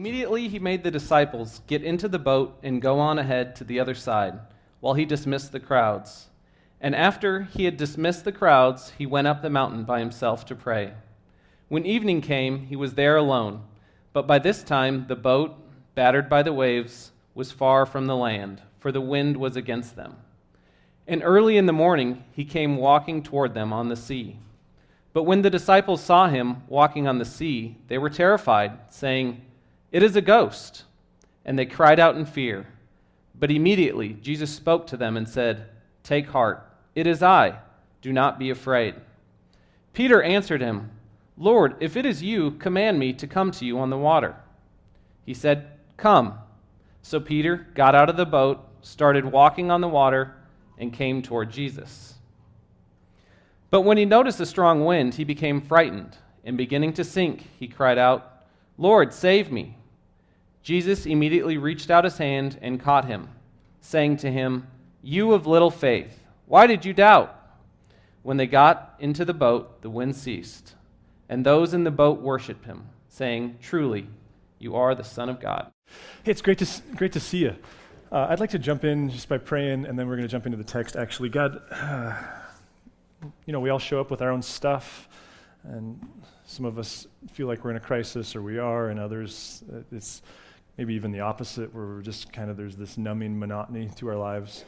Immediately he made the disciples get into the boat and go on ahead to the other side, while he dismissed the crowds. And after he had dismissed the crowds, he went up the mountain by himself to pray. When evening came, he was there alone, but by this time the boat, battered by the waves, was far from the land, for the wind was against them. And early in the morning he came walking toward them on the sea. But when the disciples saw him walking on the sea, they were terrified, saying, "It is a ghost." And they cried out in fear. But immediately Jesus spoke to them and said, "Take heart, it is I. Do not be afraid." Peter answered him, "Lord, if it is you, command me to come to you on the water." He said, "Come." So Peter got out of the boat, started walking on the water, and came toward Jesus. But when he noticed a strong wind, he became frightened, and beginning to sink, he cried out, "Lord, save me." Jesus immediately reached out his hand and caught him, saying to him, "You of little faith, why did you doubt?" When they got into the boat, the wind ceased, and those in the boat worshiped him, saying, "Truly, you are the Son of God." Hey, it's great to see you. I'd like to jump in just by praying, and then we're going to jump into the text, actually. God, we all show up with our own stuff, and some of us feel like we're in a crisis, or we are, and others, it's maybe even the opposite, where we're just there's this numbing monotony to our lives.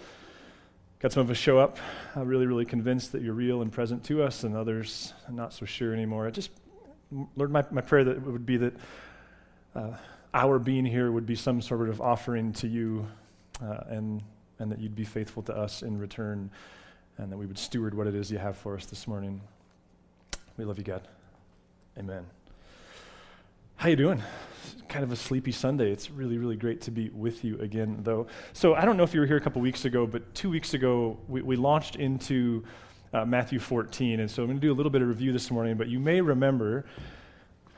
God, some of us show up really, really convinced that you're real and present to us, and others not so sure anymore. Lord, my prayer that it would be that our being here would be some sort of offering to you, and that you'd be faithful to us in return, and that we would steward what it is you have for us this morning. We love you, God. Amen. How you doing? It's kind of a sleepy Sunday. It's really, really great to be with you again, though. So I don't know if you were here a couple weeks ago, but 2 weeks ago, we launched into Matthew 14, and so I'm going to do a little bit of review this morning, but you may remember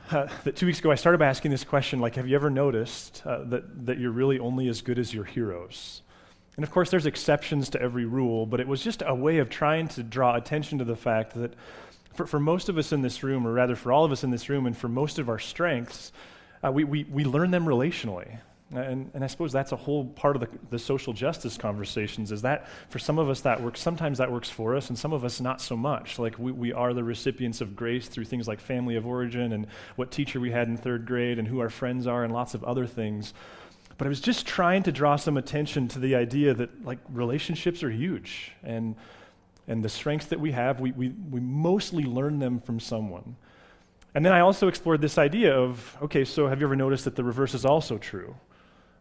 that 2 weeks ago I started by asking this question, have you ever noticed that you're really only as good as your heroes? And of course, there's exceptions to every rule, but it was just a way of trying to draw attention to the fact that for most of us in this room, or rather for all of us in this room, and for most of our strengths, we learn them relationally. And I suppose that's a whole part of the social justice conversations, is that for some of us that works, sometimes that works for us, and some of us not so much. We are the recipients of grace through things like family of origin, and what teacher we had in third grade, and who our friends are, and lots of other things. But I was just trying to draw some attention to the idea that relationships are huge, and the strengths that we have, we mostly learn them from someone. And then I also explored this idea of, okay, so have you ever noticed that the reverse is also true?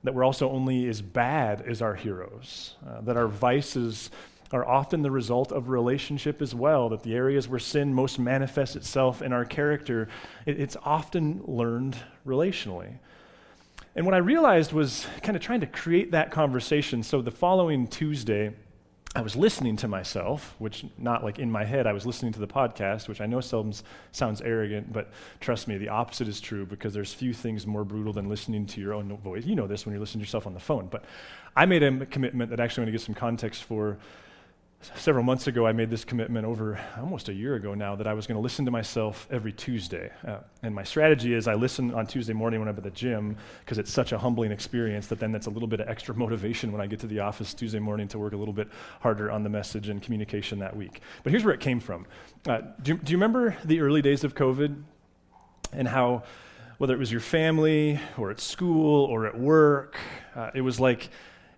That we're also only as bad as our heroes, that our vices are often the result of relationship as well, that the areas where sin most manifests itself in our character, it's often learned relationally. And what I realized was kind of trying to create that conversation. So the following Tuesday, I was listening to myself, which not in my head, I was listening to the podcast, which I know sounds arrogant, but trust me, the opposite is true, because there's few things more brutal than listening to your own voice. You know this when you're listening to yourself on the phone. But I made a commitment that actually I'm going to give some context for. Several months ago, I made this commitment over almost a year ago now that I was going to listen to myself every Tuesday. And my strategy is I listen on Tuesday morning when I'm at the gym, because it's such a humbling experience that then that's a little bit of extra motivation when I get to the office Tuesday morning to work a little bit harder on the message and communication that week. But here's where it came from. Do you remember the early days of COVID and how, whether it was your family or at school or at work,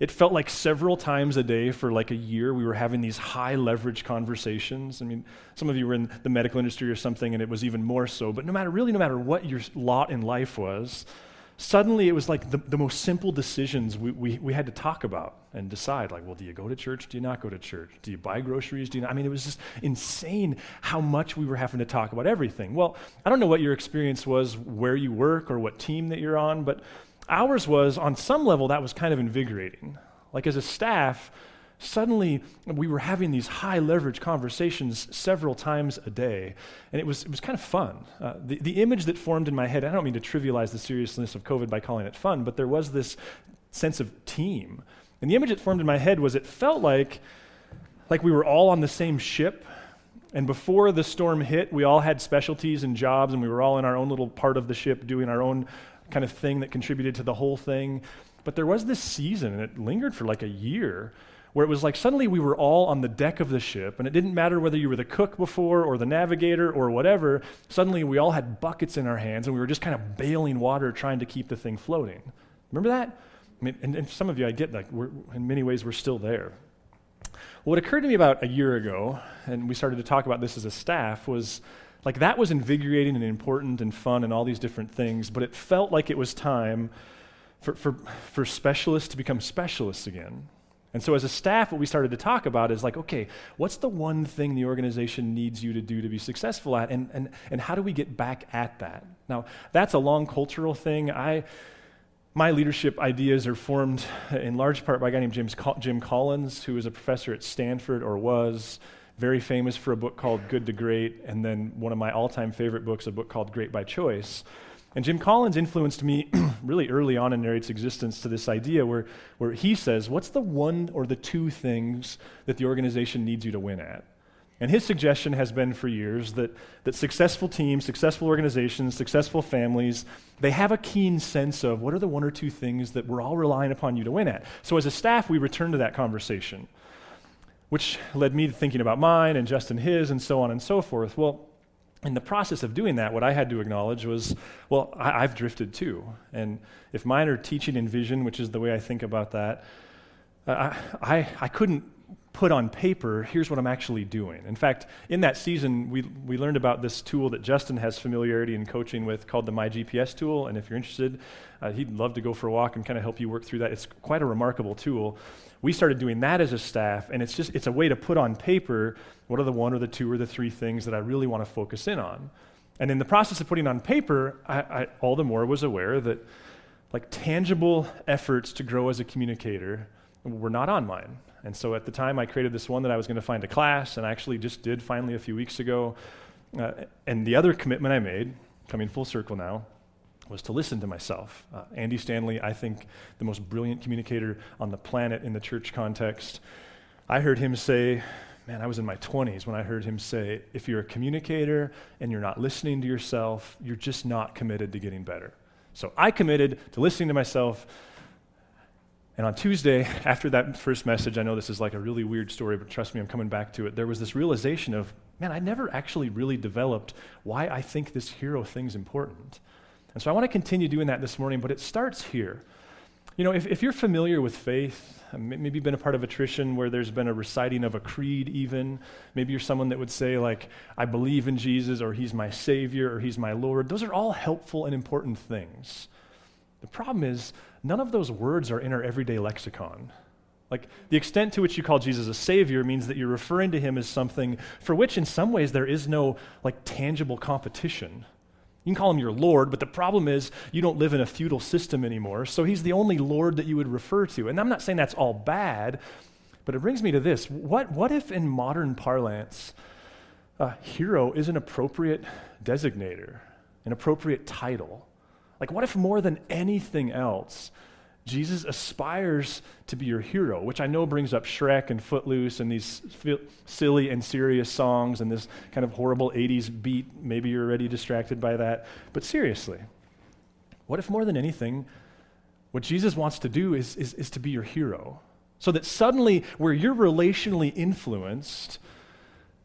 it felt like several times a day for a year we were having these high leverage conversations. I mean, some of you were in the medical industry or something, and it was even more so. But no matter what your lot in life was, suddenly it was the most simple decisions we had to talk about and decide. Do you go to church? Do you not go to church? Do you buy groceries? Do you not? I mean, it was just insane how much we were having to talk about everything. Well, I don't know what your experience was, where you work or what team that you're on, but ours was, on some level, that was kind of invigorating. As a staff, suddenly we were having these high leverage conversations several times a day, and it was kind of fun. The image that formed in my head, I don't mean to trivialize the seriousness of COVID by calling it fun, but there was this sense of team. And the image that formed in my head was, it felt like we were all on the same ship, and before the storm hit, we all had specialties and jobs, and we were all in our own little part of the ship doing our own kind of thing that contributed to the whole thing. But there was this season, and it lingered for like a year, where it was like suddenly we were all on the deck of the ship, and it didn't matter whether you were the cook before or the navigator or whatever. Suddenly we all had buckets in our hands, and we were just kind of bailing water trying to keep the thing floating. Remember that? I mean, and some of you, I get like, in many ways, we're still there. What occurred to me about a year ago, and we started to talk about this as a staff, was like that was invigorating and important and fun and all these different things, but it felt like it was time for specialists to become specialists again. And so as a staff, what we started to talk about is like, okay, what's the one thing the organization needs you to do to be successful at, and how do we get back at that? Now, that's a long cultural thing. My leadership ideas are formed in large part by a guy named Jim Collins, who is a professor at Stanford, or was very famous for a book called Good to Great, and then one of my all-time favorite books, a book called Great by Choice. And Jim Collins influenced me really early on in Narrate's existence to this idea where he says, what's the one or the two things that the organization needs you to win at? And his suggestion has been for years that successful teams, successful organizations, successful families, they have a keen sense of what are the one or two things that we're all relying upon you to win at. So as a staff, we returned to that conversation, which led me to thinking about mine and Justin his and so on and so forth. Well, in the process of doing that, what I had to acknowledge was, well, I've drifted too. And if mine are teaching and vision, which is the way I think about that, I couldn't put on paper, here's what I'm actually doing. In fact, in that season, we learned about this tool that Justin has familiarity in coaching with called the My GPS tool, and if you're interested, he'd love to go for a walk and kind of help you work through that. It's quite a remarkable tool. We started doing that as a staff, and it's a way to put on paper what are the one or the two or the three things that I really want to focus in on. And in the process of putting on paper, I all the more was aware that like tangible efforts to grow as a communicator were not on mine. And so at the time, I created this one that I was going to find a class, and I actually just did finally a few weeks ago. And the other commitment I made, coming full circle now, was to listen to myself. Andy Stanley, I think the most brilliant communicator on the planet in the church context. I heard him say, man, I was in my 20s when I heard him say, if you're a communicator and you're not listening to yourself, you're just not committed to getting better. So I committed to listening to myself. And on Tuesday, after that first message, I know this is like a really weird story, but trust me, I'm coming back to it. There was this realization of, man, I never actually really developed why I think this hero thing's important. And so I want to continue doing that this morning, but it starts here. You know, if you're familiar with faith, maybe you've been a part of a tradition where there's been a reciting of a creed even, maybe you're someone that would say like, I believe in Jesus, or he's my Savior, or he's my Lord. Those are all helpful and important things. The problem is, none of those words are in our everyday lexicon. Like, the extent to which you call Jesus a Savior means that you're referring to him as something for which in some ways there is no like tangible competition. You can call him your Lord, but the problem is you don't live in a feudal system anymore, so he's the only Lord that you would refer to. And I'm not saying that's all bad, but it brings me to this. What if in modern parlance, hero is an appropriate designator, an appropriate title? Like, what if more than anything else, Jesus aspires to be your hero, which I know brings up Shrek and Footloose and these silly and serious songs and this kind of horrible 80s beat. Maybe you're already distracted by that. But seriously, what if more than anything, what Jesus wants to do is to be your hero? So that suddenly where you're relationally influenced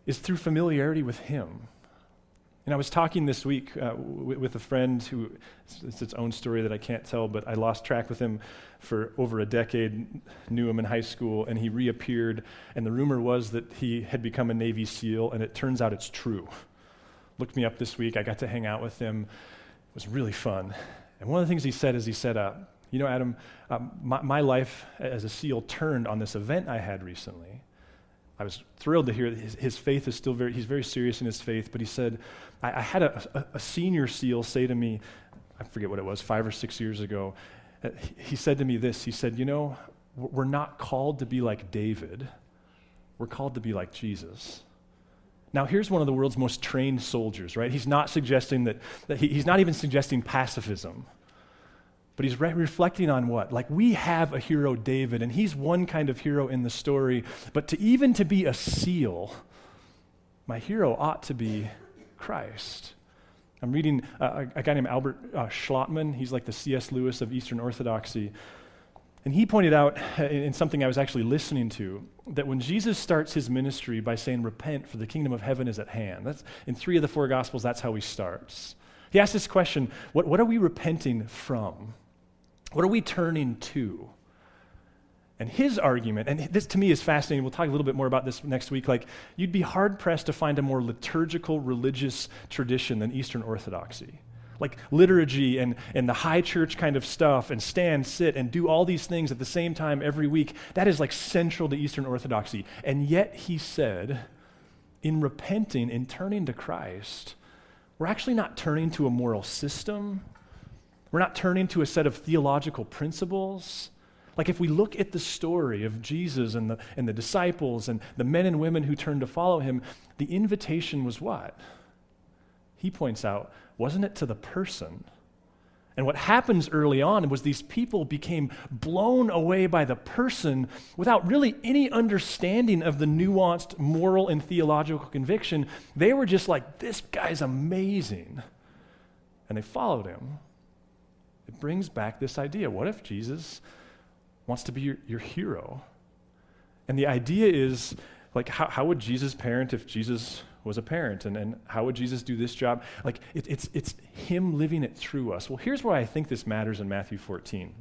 is through familiarity with him. And I was talking this week with a friend who, it's its own story that I can't tell, but I lost track with him for over a decade, knew him in high school, and he reappeared, and the rumor was that he had become a Navy SEAL, and it turns out it's true. Looked me up this week, I got to hang out with him. It was really fun. And one of the things he said is you know, Adam, my life as a SEAL turned on this event I had recently. I was thrilled to hear that his faith is still he's very serious in his faith, but he said, I had a senior SEAL say to me, I forget what it was, 5 or 6 years ago, he said to me this, he said, you know, we're not called to be like David, we're called to be like Jesus. Now here's one of the world's most trained soldiers, right? He's not suggesting that he's not even suggesting pacifism. But he's reflecting on what? Like, we have a hero, David, and he's one kind of hero in the story. But to be a SEAL, my hero ought to be Christ. I'm reading a guy named Albert Schlottman. He's like the C.S. Lewis of Eastern Orthodoxy. And he pointed out in something I was actually listening to, that when Jesus starts his ministry by saying, repent, for the kingdom of heaven is at hand. That's, in 3 of the 4 Gospels, that's how he starts. He asks this question, what are we repenting from? What are we turning to? And his argument, and this to me is fascinating, we'll talk a little bit more about this next week, like you'd be hard-pressed to find a more liturgical religious tradition than Eastern Orthodoxy. Like liturgy and the high church kind of stuff, and stand, sit, and do all these things at the same time every week, that is like central to Eastern Orthodoxy. And yet he said, in repenting and turning to Christ, we're actually not turning to a moral system. We're not turning to a set of theological principles. Like if we look at the story of Jesus and the disciples and the men and women who turned to follow him, the invitation was what? He points out, wasn't it to the person? And what happens early on was these people became blown away by the person without really any understanding of the nuanced moral and theological conviction. They were just like, this guy's amazing. And they followed him. It brings back this idea. What if Jesus wants to be your hero? And the idea is, like, how would Jesus parent if Jesus was a parent? And how would Jesus do this job? Like, it's him living it through us. Well, here's why I think this matters in Matthew 14.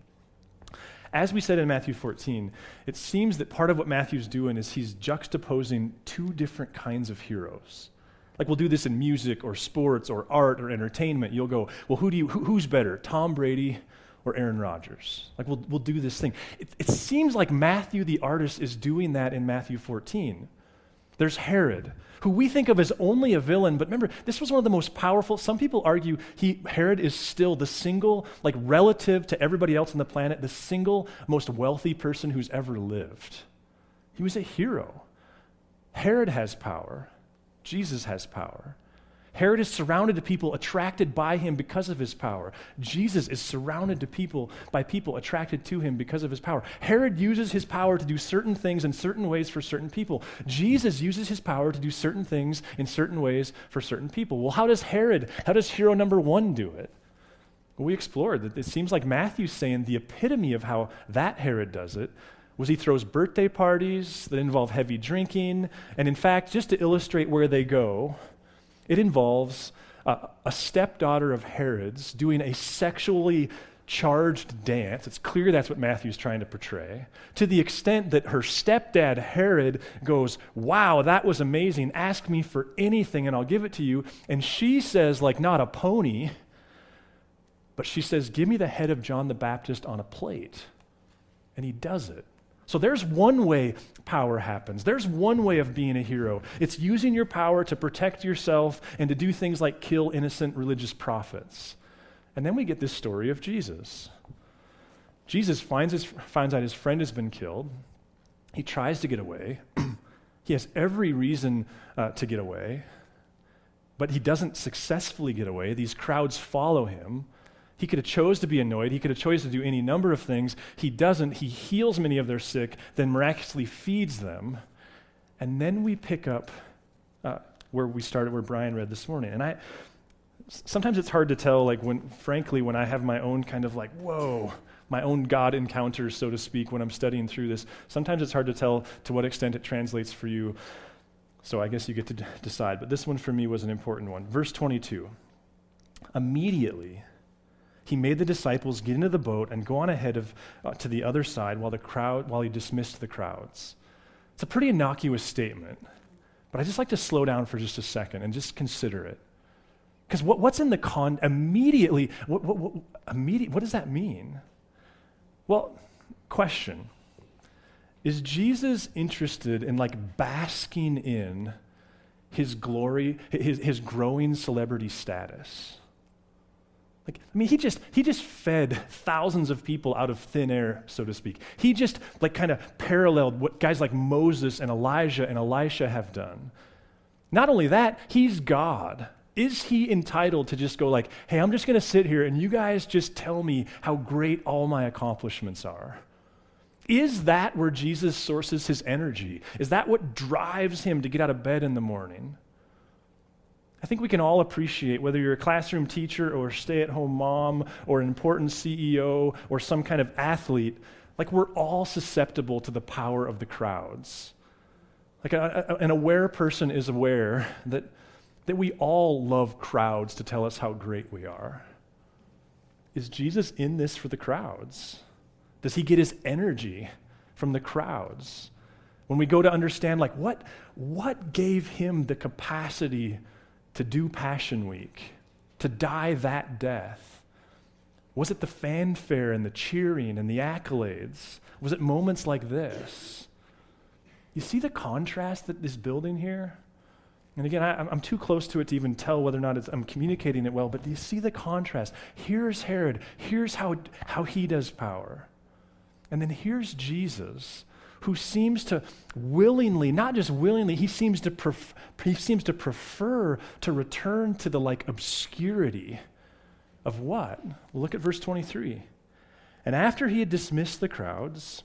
As we said in Matthew 14, it seems that part of what Matthew's doing is he's juxtaposing 2 different kinds of heroes. Like we'll do this in music or sports or art or entertainment. You'll go, well, who's better, Tom Brady or Aaron Rodgers? Like we'll do this thing. It seems like Matthew the artist is doing that in Matthew 14. There's Herod, who we think of as only a villain, but remember, this was one of the most powerful. Some people argue Herod is still the single, like relative to everybody else on the planet, the single most wealthy person who's ever lived. He was a hero. Herod has power. Jesus has power. Herod is surrounded to people attracted by him because of his power. Jesus is surrounded by people attracted to him because of his power. Herod uses his power to do certain things in certain ways for certain people. Jesus uses his power to do certain things in certain ways for certain people. Well, how does hero number 1 do it? Well, we explored that. It seems like Matthew's saying the epitome of how that Herod does it was he throws birthday parties that involve heavy drinking. And in fact, just to illustrate where they go, it involves a stepdaughter of Herod's doing a sexually charged dance. It's clear that's what Matthew's trying to portray, to the extent that her stepdad, Herod, goes, wow, that was amazing. Ask me for anything and I'll give it to you. And she says, like, not a pony, but she says, give me the head of John the Baptist on a plate. And he does it. So there's one way power happens. There's one way of being a hero. It's using your power to protect yourself and to do things like kill innocent religious prophets. And then we get this story of Jesus. Jesus finds out his friend has been killed. He tries to get away. He has every reason to get away, but he doesn't successfully get away. These crowds follow him. He could have chose to be annoyed. He could have chose to do any number of things. He doesn't. He heals many of their sick, then miraculously feeds them. And then we pick up where we started, where Brian read this morning. And sometimes it's hard to tell, like when I have my own kind of like, whoa, my own God encounters, so to speak, when I'm studying through this. Sometimes it's hard to tell to what extent it translates for you. So I guess you get to decide. But this one for me was an important one. Verse 22. Immediately, he made the disciples get into the boat and go on ahead to the other side while he dismissed the crowds. It's a pretty innocuous statement, but I just like to slow down for just a second and just consider it. Because what's in the immediately? What does that mean? Well, question: is Jesus interested in like basking in his glory, his growing celebrity status? Like, I mean, he just fed thousands of people out of thin air, so to speak. He just like kind of paralleled what guys like Moses and Elijah and Elisha have done. Not only that, he's God. Is he entitled to just go like, hey, I'm just going to sit here and you guys just tell me how great all my accomplishments are? Is that where Jesus sources his energy? Is that what drives him to get out of bed in the morning? I think we can all appreciate, whether you're a classroom teacher or a stay-at-home mom or an important CEO or some kind of athlete, like we're all susceptible to the power of the crowds. Like an aware person is aware that we all love crowds to tell us how great we are. Is Jesus in this for the crowds? Does he get his energy from the crowds? When we go to understand, like, what gave him the capacity to do Passion Week, to die that death? Was it the fanfare and the cheering and the accolades? Was it moments like this? You see the contrast that is building here? And again, I'm too close to it to even tell whether or not I'm communicating it well, but do you see the contrast? Here's Herod. Here's how he does power. And then here's Jesus, who seems to willingly, not just willingly, he seems to prefer to return to the obscurity of what? Well, look at verse 23. And after he had dismissed the crowds,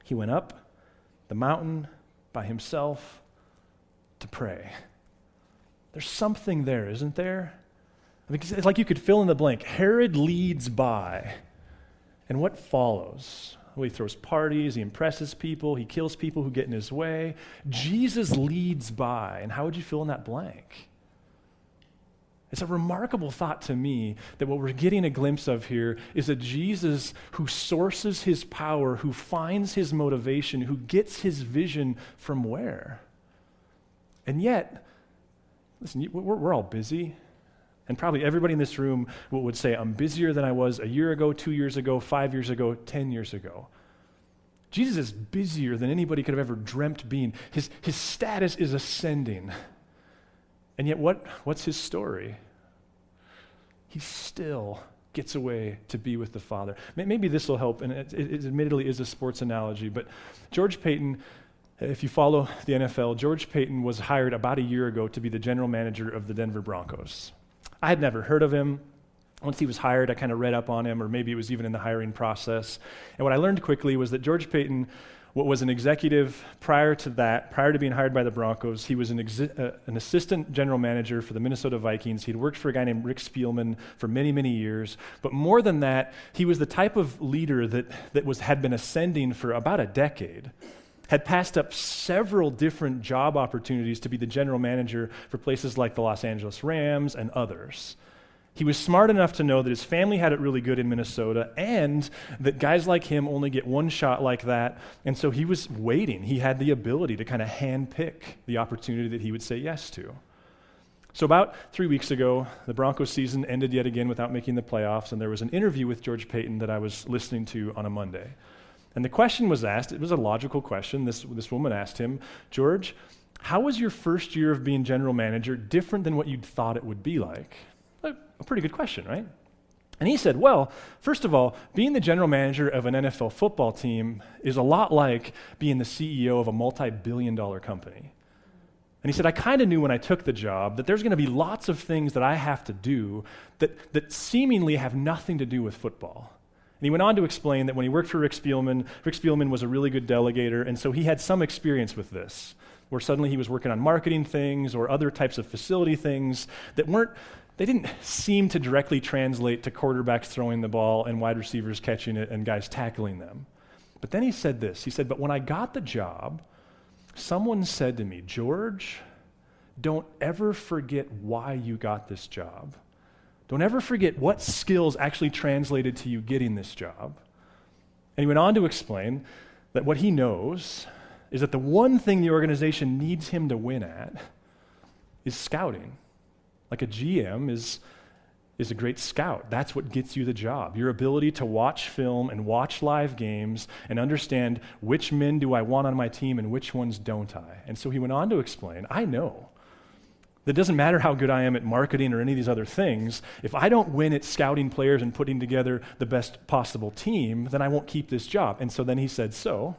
he went up the mountain by himself to pray. There's something there, isn't there? I mean, it's like you could fill in the blank. Herod leads by, and what follows? Well, he throws parties, he impresses people, he kills people who get in his way. Jesus leads by, and how would you fill in that blank? It's a remarkable thought to me that what we're getting a glimpse of here is a Jesus who sources his power, who finds his motivation, who gets his vision from where? And yet, listen, we're all busy. And probably everybody in this room would say, I'm busier than I was a year ago, 2 years ago, 5 years ago, 10 years ago. Jesus is busier than anybody could have ever dreamt being. His status is ascending. And yet what's his story? He still gets away to be with the Father. Maybe this will help, and it admittedly is a sports analogy, but George Paton, if you follow the NFL, George Paton was hired about a year ago to be the general manager of the Denver Broncos. I had never heard of him. Once he was hired, I kind of read up on him, or maybe it was even in the hiring process. And what I learned quickly was that George Paton was an executive prior to being hired by the Broncos. He was an assistant general manager for the Minnesota Vikings. He'd worked for a guy named Rick Spielman for many, many years. But more than that, he was the type of leader that had been ascending for about a decade, had passed up several different job opportunities to be the general manager for places like the Los Angeles Rams and others. He was smart enough to know that his family had it really good in Minnesota and that guys like him only get one shot like that, and so he was waiting. He had the ability to kind of handpick the opportunity that he would say yes to. So about 3 weeks ago, the Broncos season ended yet again without making the playoffs, and there was an interview with George Paton that I was listening to on a Monday. And the question was asked, it was a logical question. This woman asked him, George, how was your first year of being general manager different than what you'd thought it would be like? A pretty good question, right? And he said, well, first of all, being the general manager of an NFL football team is a lot like being the CEO of a multi-billion-dollar company. And he said, I kind of knew when I took the job that there's going to be lots of things that I have to do that seemingly have nothing to do with football. And he went on to explain that when he worked for Rick Spielman was a really good delegator, and so he had some experience with this, where suddenly he was working on marketing things or other types of facility things that they didn't seem to directly translate to quarterbacks throwing the ball and wide receivers catching it and guys tackling them. But then he said this, he said, but when I got the job, someone said to me, George, don't ever forget why you got this job. Don't ever forget what skills actually translated to you getting this job. And he went on to explain that what he knows is that the one thing the organization needs him to win at is scouting. Like a GM is a great scout. That's what gets you the job. Your ability to watch film and watch live games and understand which men do I want on my team and which ones don't I. And so he went on to explain, I know that it doesn't matter how good I am at marketing or any of these other things. If I don't win at scouting players and putting together the best possible team, then I won't keep this job. And so then he said, so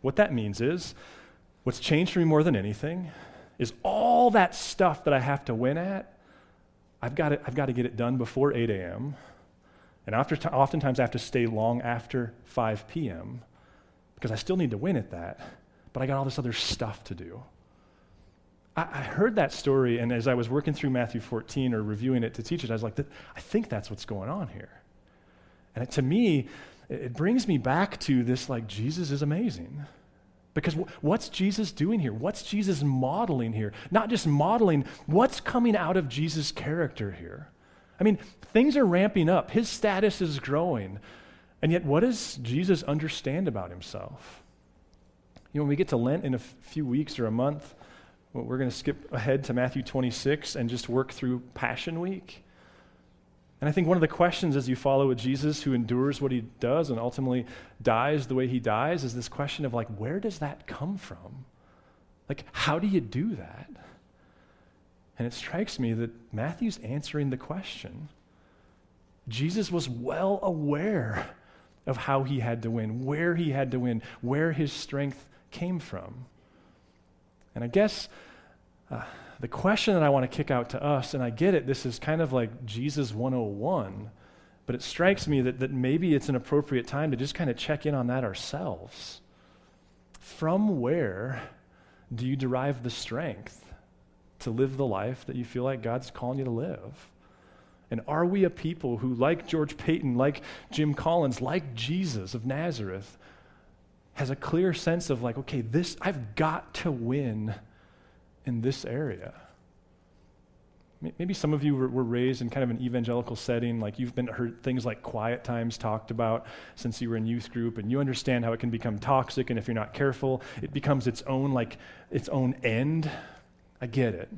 what that means is, what's changed for me more than anything is all that stuff that I have to win at, I've got to get it done before 8 a.m., and oftentimes I have to stay long after 5 p.m., because I still need to win at that, but I got all this other stuff to do. I heard that story, and as I was working through Matthew 14 or reviewing it to teach it, I was like, I think that's what's going on here. And to me, it brings me back to this, like, Jesus is amazing. Because what's Jesus doing here? What's Jesus modeling here? Not just modeling, what's coming out of Jesus' character here? I mean, things are ramping up. His status is growing. And yet, what does Jesus understand about himself? When we get to Lent in a few weeks or a month, we're going to skip ahead to Matthew 26 and just work through Passion Week. And I think one of the questions as you follow a Jesus who endures what he does and ultimately dies the way he dies is this question of, like, where does that come from? Like, how do you do that? And it strikes me that Matthew's answering the question. Jesus was well aware of how he had to win, where he had to win, where his strength came from. And I guess the question that I want to kick out to us, and I get it, this is kind of like Jesus 101, but it strikes me that maybe it's an appropriate time to just kind of check in on that ourselves. From where do you derive the strength to live the life that you feel like God's calling you to live? And are we a people who, like George Payton, like Jim Collins, like Jesus of Nazareth, has a clear sense of, like, okay, I've got to win in this area? Maybe some of you were raised in kind of an evangelical setting, like you've heard things like quiet times talked about since you were in youth group, and you understand how it can become toxic, and if you're not careful, it becomes its own end. I get it.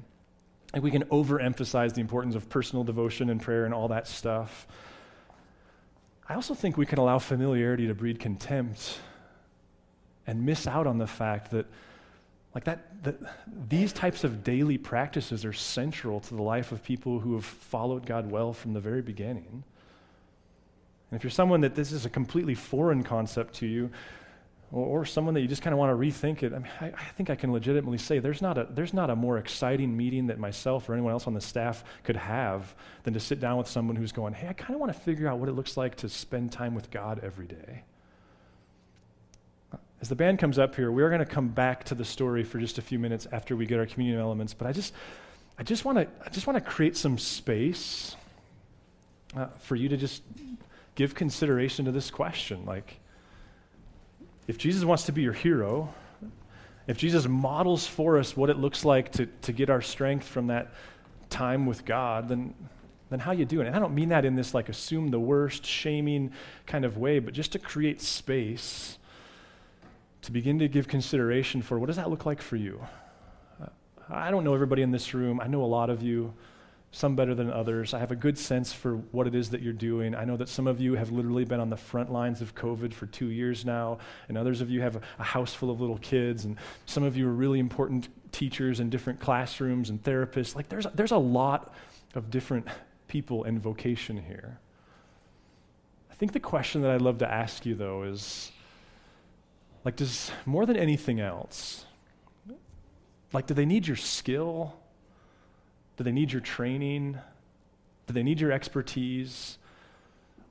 Like, we can overemphasize the importance of personal devotion and prayer and all that stuff. I also think we can allow familiarity to breed contempt and miss out on the fact that these types of daily practices are central to the life of people who have followed God well from the very beginning. And if you're someone that this is a completely foreign concept to you, or someone that you just kind of want to rethink it, I think I can legitimately say there's not a more exciting meeting that myself or anyone else on the staff could have than to sit down with someone who's going, hey, I kind of want to figure out what it looks like to spend time with God every day. As the band comes up here, we're going to come back to the story for just a few minutes after we get our communion elements, but I just want to create some space for you to just give consideration to this question. Like, if Jesus wants to be your hero, if Jesus models for us what it looks like to get our strength from that time with God, then how you doing? And I don't mean that in this, like, assume the worst, shaming kind of way, but just to create space to begin to give consideration for what does that look like for you? I don't know everybody in this room. I know a lot of you, some better than others. I have a good sense for what it is that you're doing. I know that some of you have literally been on the front lines of COVID for 2 years now, and others of you have a house full of little kids, and some of you are really important teachers in different classrooms and therapists. Like, there's a lot of different people and vocation here. I think the question that I'd love to ask you, though, is, like, does more than anything else, like, do they need your skill? Do they need your training? Do they need your expertise?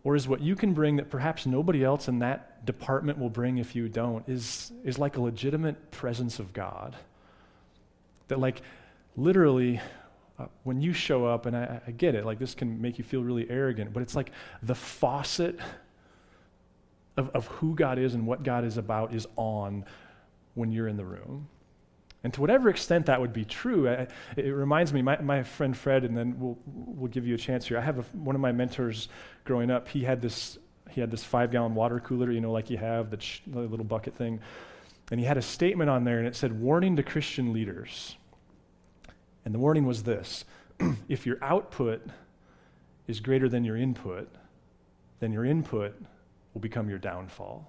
Or is what you can bring that perhaps nobody else in that department will bring if you don't, is like a legitimate presence of God? That, like, literally, when you show up, and I get it, like, this can make you feel really arrogant, but it's like the faucet of who God is and what God is about is on when you're in the room. And to whatever extent that would be true, it reminds me, my friend Fred, and then we'll give you a chance here. I have one of my mentors growing up. He had this 5-gallon water cooler, like you have, the little bucket thing. And he had a statement on there, and it said, "Warning to Christian leaders." And the warning was this: if your output is greater than your input, then your input will become your downfall.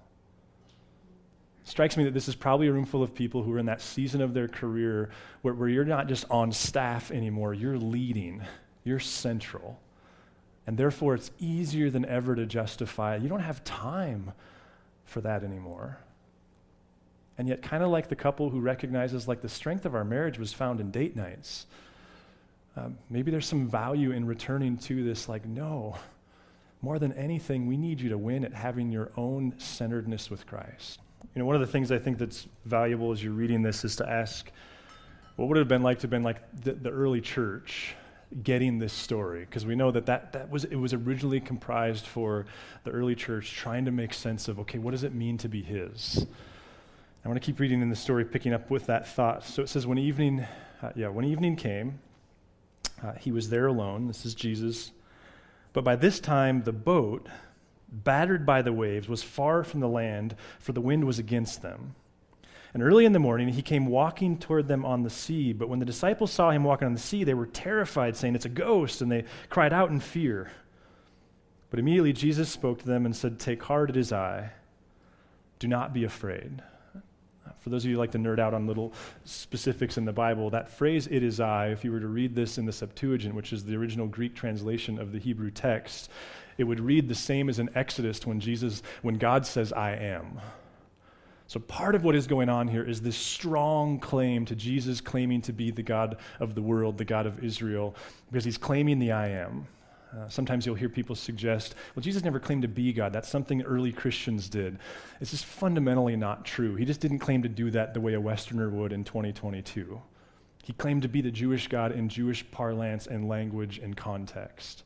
It strikes me that this is probably a room full of people who are in that season of their career where you're not just on staff anymore, you're leading, you're central. And therefore, it's easier than ever to justify. You don't have time for that anymore. And yet, kind of like the couple who recognizes, like, the strength of our marriage was found in date nights, maybe there's some value in returning to this, like, no, more than anything, we need you to win at having your own centeredness with Christ. One of the things I think that's valuable as you're reading this is to ask, What would it have been like to have been like the early church getting this story? Because we know that was originally comprised for the early church trying to make sense of, okay, what does it mean to be his? I want to keep reading in the story, picking up with that thought. So it says, when evening came, he was there alone. This is Jesus. But by this time, the boat, battered by the waves, was far from the land, for the wind was against them. And early in the morning, he came walking toward them on the sea. But when the disciples saw him walking on the sea, they were terrified, saying, "It's a ghost," and they cried out in fear. But immediately Jesus spoke to them and said, "Take heart, it is I. Do not be afraid." For those of you who like to nerd out on little specifics in the Bible, that phrase, "it is I," if you were to read this in the Septuagint, which is the original Greek translation of the Hebrew text, it would read the same as in Exodus when God says, "I am." So part of what is going on here is this strong claim to Jesus claiming to be the God of the world, the God of Israel, because he's claiming the I am. Sometimes you'll hear people suggest, well, Jesus never claimed to be God. That's something early Christians did. It's just fundamentally not true. He just didn't claim to do that the way a Westerner would in 2022. He claimed to be the Jewish God in Jewish parlance and language and context.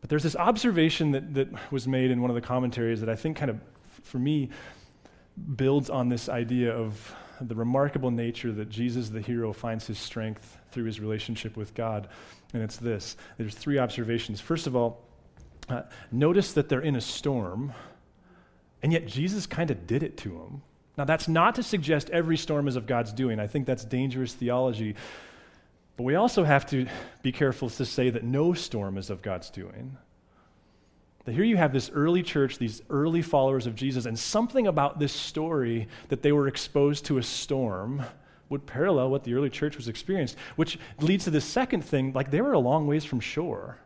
But there's this observation that was made in one of the commentaries that I think kind of, for me, builds on this idea of the remarkable nature that Jesus, the hero, finds his strength through his relationship with God. And it's this. There's three observations. First of all, notice that they're in a storm, and yet Jesus kind of did it to them. Now, that's not to suggest every storm is of God's doing. I think that's dangerous theology. But we also have to be careful to say that no storm is of God's doing. That here you have this early church, these early followers of Jesus, and something about this story that they were exposed to a storm would parallel what the early church was experienced, which leads to the second thing, like they were a long ways from shore.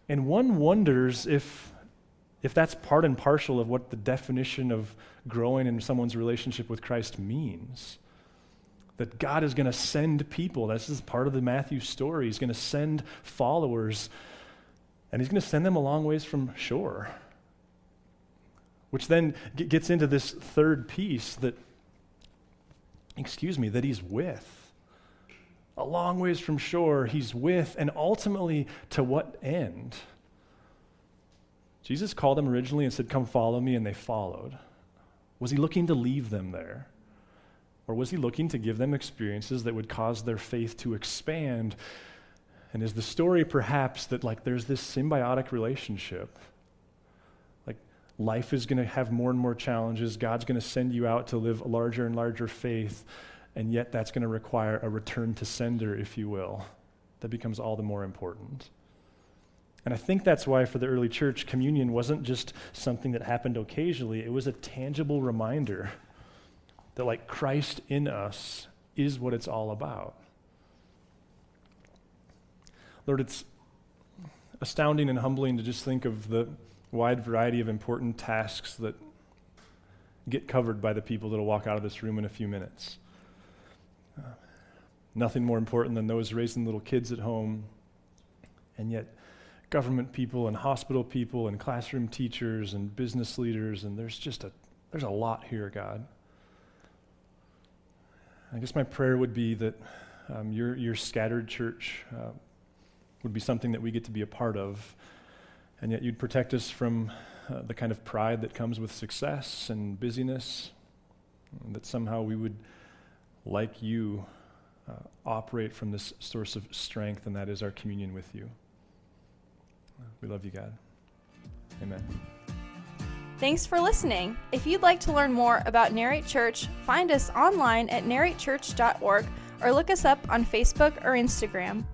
And one wonders if that's part and parcel of what the definition of growing in someone's relationship with Christ means. That God is going to send people. This is part of the Matthew story. He's going to send followers, and he's going to send them a long ways from shore. Which then gets into this third piece that he's with. A long ways from shore, he's with, and ultimately, to what end? Jesus called them originally and said, "Come follow me," and they followed. Was he looking to leave them there? Or was he looking to give them experiences that would cause their faith to expand? And is the story perhaps that there's this symbiotic relationship? Life is going to have more and more challenges. God's going to send you out to live a larger and larger faith, and yet that's going to require a return to sender, if you will. That becomes all the more important. And I think that's why for the early church, communion wasn't just something that happened occasionally. It was a tangible reminder that Christ in us is what it's all about. Lord, it's astounding and humbling to just think of the wide variety of important tasks that get covered by the people that will walk out of this room in a few minutes. Nothing more important than those raising little kids at home, and yet government people and hospital people and classroom teachers and business leaders, and there's a lot here, God. I guess my prayer would be that your scattered church would be something that we get to be a part of, and yet you'd protect us from the kind of pride that comes with success and busyness, and that somehow we would, like you, operate from this source of strength, and that is our communion with you. We love you, God. Amen. Thanks for listening. If you'd like to learn more about Narrate Church, find us online at narratechurch.org or look us up on Facebook or Instagram.